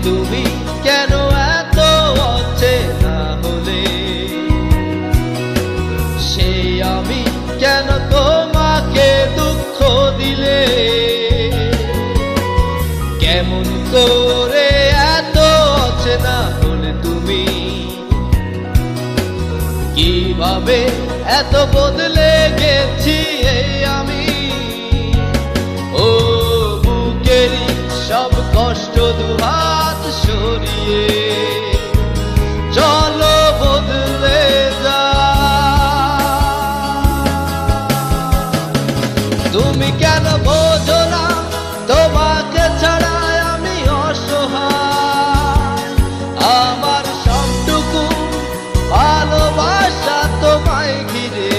তুমি কেন এত অচেনা হলে, সেই আমি কেন তোমাকে দুঃখ দিলে, কেমন করে এত অচেনা হলে তুমি, কিভাবে এত বদলে গেছি এই আমি। ও বুকেরই সব কষ্ট দুহাত সরিয়ে চলো বদলে যা। তুমি কেন বোঝো না তোমাকে ছাড়া আমি অসহায়, আমার সবটুকু ভালোবাসা তোমায় ঘিরে,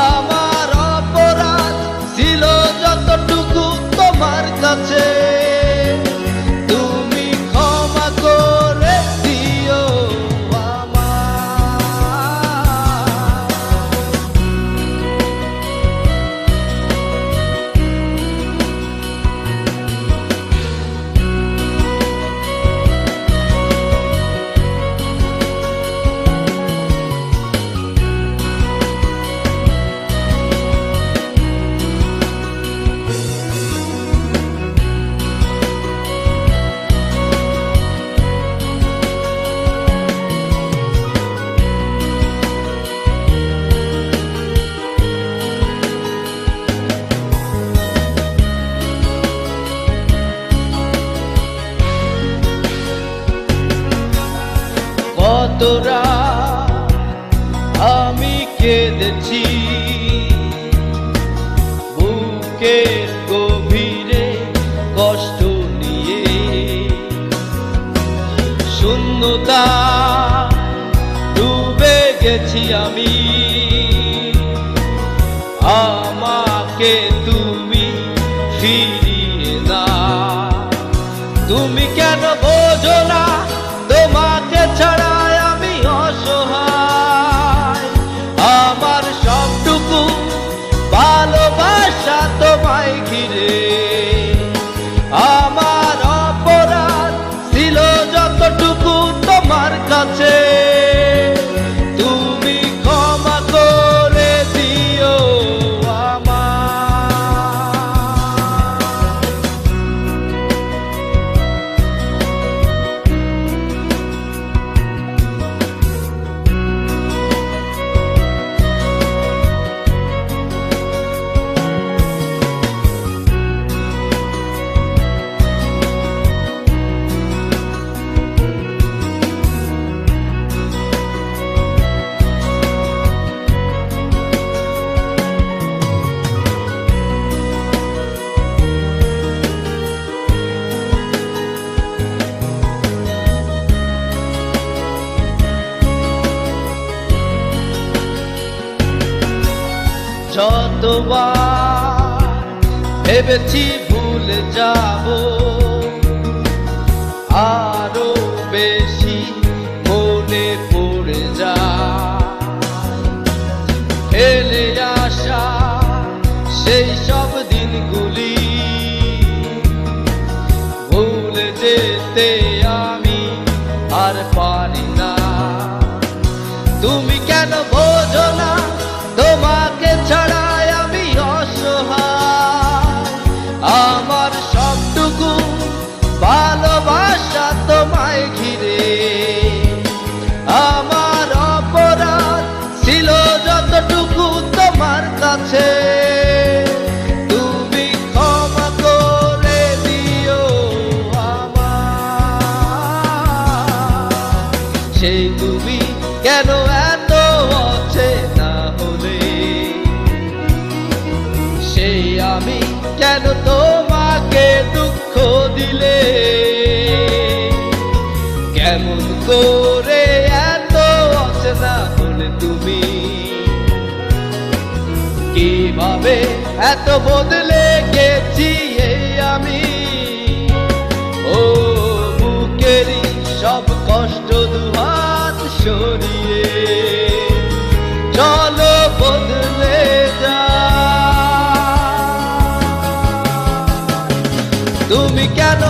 আমার অপরাধ ছিল যতটুকু তোমার কাছে, তুমি ক্ষমা করে দিও কতরা আমি কেঁদেছি, বুকের গভীরে কষ্ট নিয়ে, শূন্যতা ডুবে গেছি আমি, আমাকে তুমি ফিরিয়ে না। তুমি কেন বোঝো না তোমাকে ছাড়া আমি অসহায়, আমার সবটুকু ভালোবাসা তোমায় ঘিরে, আমার অপরাধ ছিল যতটুকু তোমার কাছে, তুমি ক্ষমা করে দিও যতবার ভেবেছি ভুলে যাব, আরো বেশি মনে পড়ে যায় ফেলে আসা সেই সব দিনগুলি, ভুলে যেতে আমি আর পারি না। তুমি কেন বোঝো না তোমাকে ছাড়া আমি অসহায়, আমার সবটুকু ভালোবাসা তোমায় ঘিরে, আমার অপরাধ ছিল যতটুকু তোমার কাছে, তুমি ক্ষমা করে দিও আমায়। সেই তুমি কেন এত অচেনা হলে, সেই আমি কেন তোমাকে দুঃখ দিলে, কেমন করে এত অচেনা হলে তুমি, কিভাবে এত বদলে গেছি এই আমি। ও বুকেরই সব কষ্ট দুহাত সরিয়ে চলো বদলে যা। তুমি কেন